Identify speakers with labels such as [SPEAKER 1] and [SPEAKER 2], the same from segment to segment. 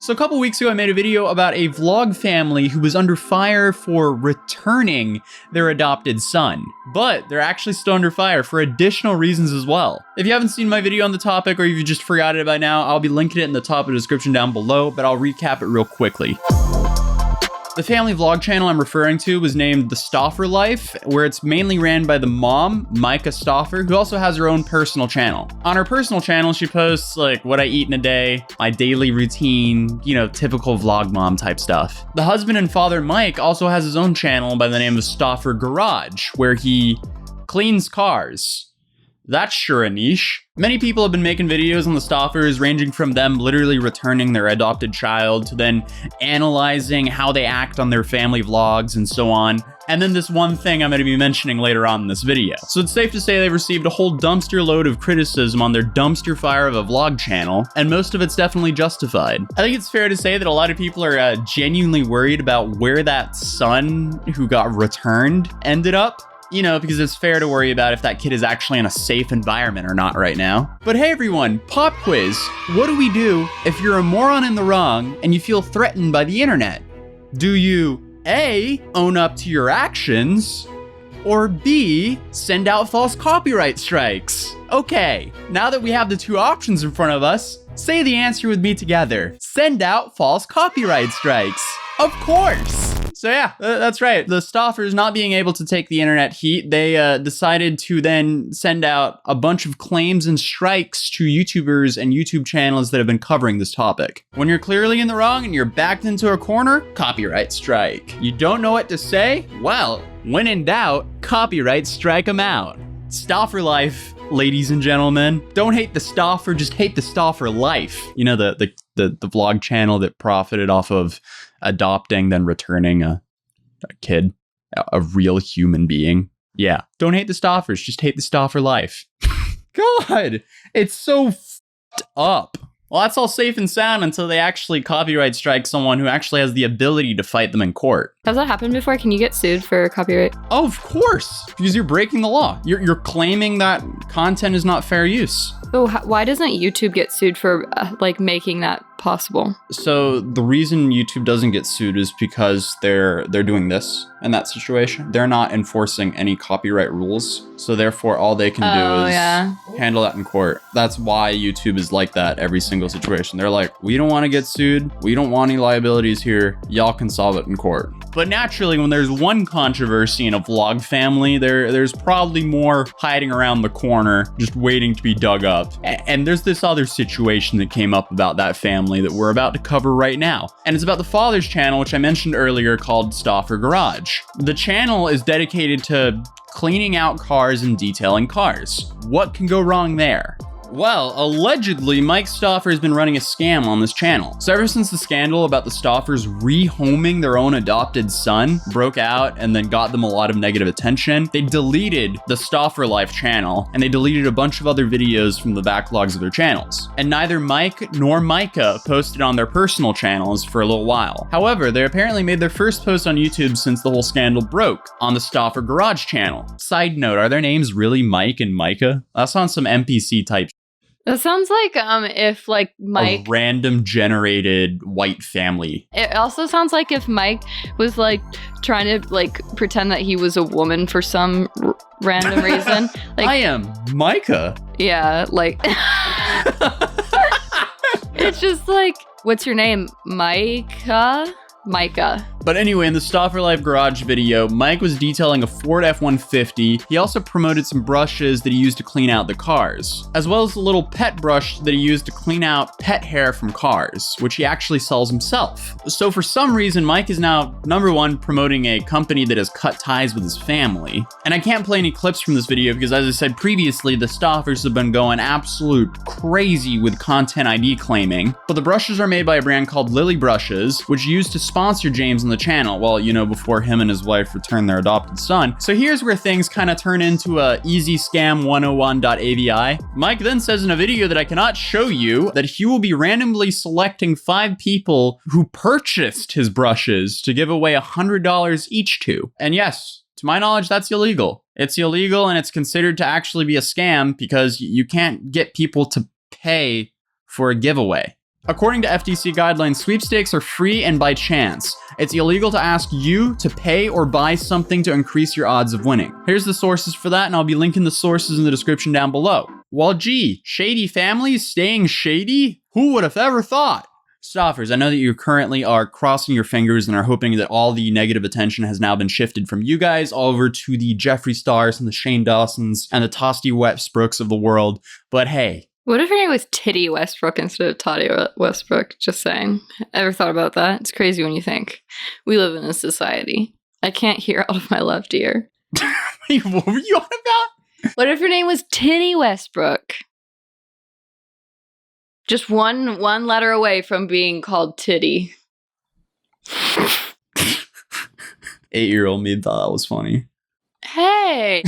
[SPEAKER 1] So a couple weeks ago, I made a video about a vlog family who was under fire for returning their adopted son. But they're actually still under fire for additional reasons as well. If you haven't seen my video on the topic, or if you just forgot it by now, I'll be linking it in the top of the description down below, but I'll recap it real quickly. The family vlog channel I'm referring to was named The Stauffer Life, where it's mainly ran by the mom, Micah Stauffer, who also has her own personal channel. On her personal channel, she posts like what I eat in a day, my daily routine, you know, typical vlog mom type stuff. The husband and father, Mike, also has his own channel by the name of Stauffer Garage, where he cleans cars. That's sure a niche. Many people have been making videos on the Stauffers, ranging from them literally returning their adopted child to then analyzing how they act on their family vlogs and so on. And then this one thing I'm going to be mentioning later on in this video. So it's safe to say they've received a whole dumpster load of criticism on their dumpster fire of a vlog channel, and most of it's definitely justified. I think it's fair to say that a lot of people are genuinely worried about where that son who got returned ended up. You know, because it's fair to worry about if that kid is actually in a safe environment or not right now. But hey everyone, pop quiz. What do we do if you're a moron in the wrong and you feel threatened by the internet? Do you A, own up to your actions, or B, send out false copyright strikes? Okay, now that we have the two options in front of us, say the answer with me together. Send out false copyright strikes. Of course. So yeah, that's right. The Stauffers not being able to take the internet heat, they decided to then send out a bunch of claims and strikes to YouTubers and YouTube channels that have been covering this topic. When you're clearly in the wrong and you're backed into a corner, copyright strike. You don't know what to say? Well, when in doubt, copyright strike them out. Stauffer life, ladies and gentlemen. Don't hate the Stauffer, just hate the Stauffer life. You know, the vlog channel that profited off of adopting, then returning a kid, a real human being. Yeah. Don't hate the Stauffers, just hate the Stauffer life. God, it's so f***ed up. Well, that's all safe and sound until they actually copyright strike someone who actually has the ability to fight them in court.
[SPEAKER 2] Has that happened before? Can you get sued for copyright?
[SPEAKER 1] Oh, of course, because you're breaking the law. You're claiming that content is not fair use.
[SPEAKER 2] Oh, why doesn't YouTube get sued for like making that possible?
[SPEAKER 1] So the reason YouTube doesn't get sued is because they're doing this in that situation. They're not enforcing any copyright rules. So therefore all they can do is handle that in court. That's why YouTube is like that every single situation. They're like, we don't want to get sued. We don't want any liabilities here. Y'all can solve it in court. But naturally, when there's one controversy in a vlog family, there's probably more hiding around the corner, just waiting to be dug up. And there's this other situation that came up about that family that we're about to cover right now. And it's about the father's channel, which I mentioned earlier, called Stauffer Garage. The channel is dedicated to cleaning out cars and detailing cars. What can go wrong there? Well, allegedly, Mike Stauffer has been running a scam on this channel. So ever since the scandal about the Stauffers rehoming their own adopted son broke out and then got them a lot of negative attention, they deleted the Stauffer Life channel and they deleted a bunch of other videos from the backlogs of their channels. And neither Mike nor Micah posted on their personal channels for a little while. However, they apparently made their first post on YouTube since the whole scandal broke on the Stauffer Garage channel. Side note, are their names really Mike and Micah? That's on some NPC type.
[SPEAKER 2] That sounds like if like Mike,
[SPEAKER 1] a random generated white family.
[SPEAKER 2] It also sounds like if Mike was like trying to like pretend that he was a woman for some random reason. Like,
[SPEAKER 1] I am Micah.
[SPEAKER 2] Yeah, like it's just like, what's your name, Micah?
[SPEAKER 1] But anyway, in the Stauffer Life Garage video, Mike was detailing a Ford F-150. He also promoted some brushes that he used to clean out the cars, as well as a little pet brush that he used to clean out pet hair from cars, which he actually sells himself. So for some reason, Mike is now, number one, promoting a company that has cut ties with his family. And I can't play any clips from this video because, as I said previously, the Stauffers have been going absolute crazy with content ID claiming. But the brushes are made by a brand called Lilly Brushes, which used to sponsor James on the channel, well, you know, before him and his wife returned their adopted son. So here's where things kind of turn into a easy scam 101.avi. Mike then says in a video that I cannot show you that he will be randomly selecting 5 people who purchased his brushes to give away $100 each to. And yes, to my knowledge, that's illegal. It's illegal and it's considered to actually be a scam because you can't get people to pay for a giveaway. According to FTC guidelines, sweepstakes are free and by chance. It's illegal to ask you to pay or buy something to increase your odds of winning. Here's the sources for that, and I'll be linking the sources in the description down below. Well, gee, shady families staying shady? Who would have ever thought? Stauffers, I know that you currently are crossing your fingers and are hoping that all the negative attention has now been shifted from you guys over to the Jeffree Stars and the Shane Dawsons and the Atozy Westbrooks of the world. But hey.
[SPEAKER 2] What if her name was Titty Westbrook instead of Toddy Westbrook? Just saying. Ever thought about that? It's crazy when you think. We live in a society. I can't hear out of my left ear.
[SPEAKER 1] Wait, what were you on about?
[SPEAKER 2] What if her name was Titty Westbrook? Just one letter away from being called Titty.
[SPEAKER 1] 8-year-old me thought that was funny.
[SPEAKER 2] Hey!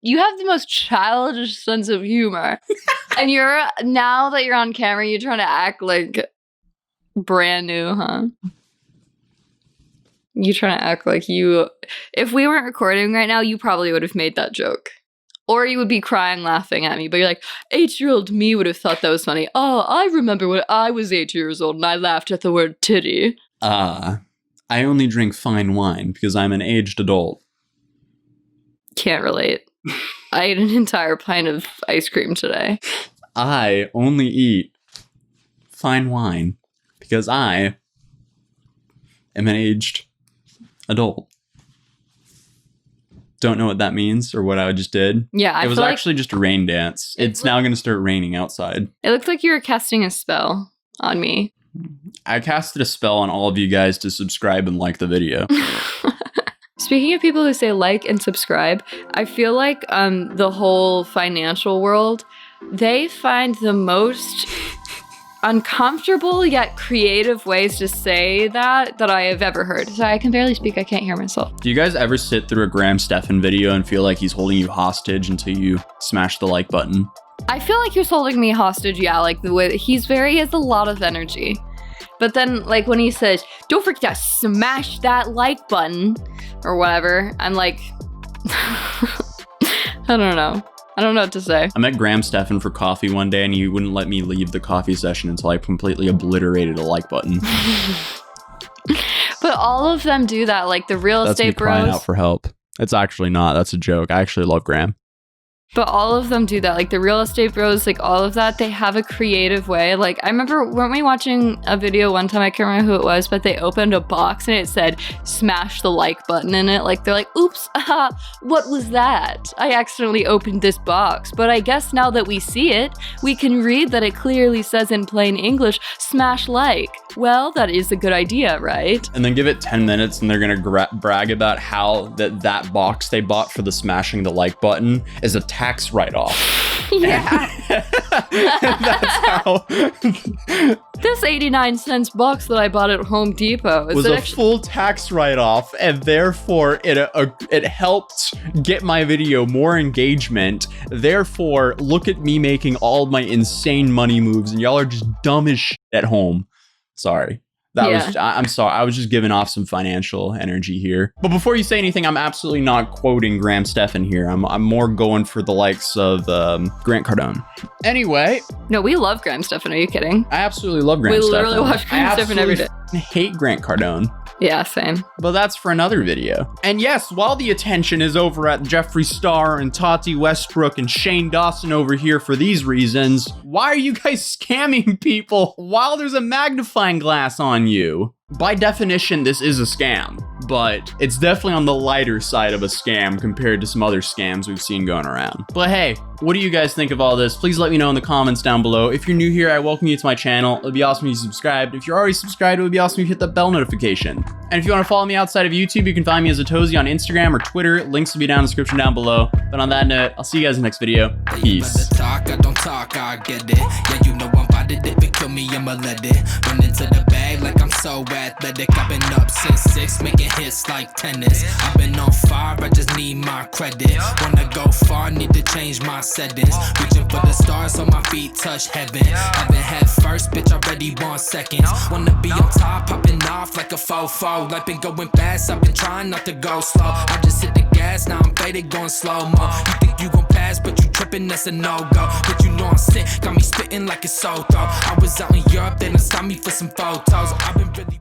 [SPEAKER 2] You have the most childish sense of humor. And now that you're on camera, you're trying to act like brand new, huh? You're trying to act like you... If we weren't recording right now, you probably would have made that joke. Or you would be crying laughing at me, but you're like, 8-year-old me would have thought that was funny. Oh, I remember when I was 8 years old and I laughed at the word titty.
[SPEAKER 1] I only drink fine wine because I'm an aged adult.
[SPEAKER 2] Can't relate. I ate an entire pint of ice cream today.
[SPEAKER 1] I only eat fine wine because I am an aged adult. Don't know what that means or what I just did.
[SPEAKER 2] Yeah,
[SPEAKER 1] it was actually just a rain dance. It's now going to start raining outside.
[SPEAKER 2] It looked like you were casting a spell on me.
[SPEAKER 1] I casted a spell on all of you guys to subscribe and like the video.
[SPEAKER 2] Speaking of people who say like and subscribe, I feel like the whole financial world, they find the most uncomfortable yet creative ways to say that I have ever heard. Sorry, I can barely speak. I can't hear myself.
[SPEAKER 1] Do you guys ever sit through a Stefan video and feel like he's holding you hostage until you smash the like button?
[SPEAKER 2] I feel like he was holding me hostage, yeah, like the way he has a lot of energy. But then, like, when he says, don't forget to smash that like button, or whatever, I'm like, I don't know. I don't know what to say.
[SPEAKER 1] I met Stefan for coffee one day, and he wouldn't let me leave the coffee session until I completely obliterated a like button.
[SPEAKER 2] But all of them do that, like the real estate bros.
[SPEAKER 1] Crying out for help. It's actually not. That's a joke. I actually love Graham.
[SPEAKER 2] But all of them do that, like the real estate bros, like all of that, they have a creative way. Like I remember, weren't we watching a video one time, I can't remember who it was, but they opened a box and it said, smash the like button in it. Like they're like, oops, what was that? I accidentally opened this box. But I guess now that we see it, we can read that it clearly says in plain English, smash like. Well, that is a good idea, right?
[SPEAKER 1] And then give it 10 minutes and they're gonna brag about how that box they bought for the smashing the like button is a tax write-off.
[SPEAKER 2] Yeah.
[SPEAKER 1] That's how...
[SPEAKER 2] This 89-cent box that I bought at Home Depot
[SPEAKER 1] was a full tax write-off, and therefore it helped get my video more engagement. Therefore, look at me making all my insane money moves, and y'all are just dumb as shit at home. Sorry. I'm sorry. I was just giving off some financial energy here. But before you say anything, I'm absolutely not quoting Stefan here. I'm more going for the likes of Grant Cardone. Anyway.
[SPEAKER 2] No, we love Stefan. Are you kidding?
[SPEAKER 1] I absolutely love Stefan.
[SPEAKER 2] We literally watch Stefan every day.
[SPEAKER 1] I hate Grant Cardone.
[SPEAKER 2] Yeah, same.
[SPEAKER 1] But that's for another video. And yes, while the attention is over at Jeffree Star and Atozy Westbrook and Shane Dawson over here for these reasons, why are you guys scamming people while there's a magnifying glass on you? By definition, this is a scam, but it's definitely on the lighter side of a scam compared to some other scams we've seen going around. But hey, what do you guys think of all this? Please let me know in the comments down below. If you're new here, I welcome you to my channel. It'd be awesome if you subscribed. If you're already subscribed, it would be awesome if you hit the bell notification. And if you want to follow me outside of YouTube, you can find me as Atozy on Instagram or Twitter. Links will be down in the description down below. But on that note, I'll see you guys in the next video. Peace.
[SPEAKER 3] I don't talk, I get it. Yeah, you know I'm about it. If it kill me, I'ma let it run into the bag like I'm so athletic. I've been up since 6, making hits like tennis. I've been on fire, I just need my credit. Wanna go far, need to change my settings. Reaching for the stars so my feet touch heaven. Haven't had first, bitch, already want seconds. Wanna be on top, popping off like a fofo. Life been going fast, I've been trying not to go slow. I just hit the gas, now I'm faded, going slow-mo. You think you gon' pass, but you tripping. rapping, that's a no-go. But you know I'm sick, got me spitting like it's so throw. I was out in Europe, they done stopped me for some photos. I've been really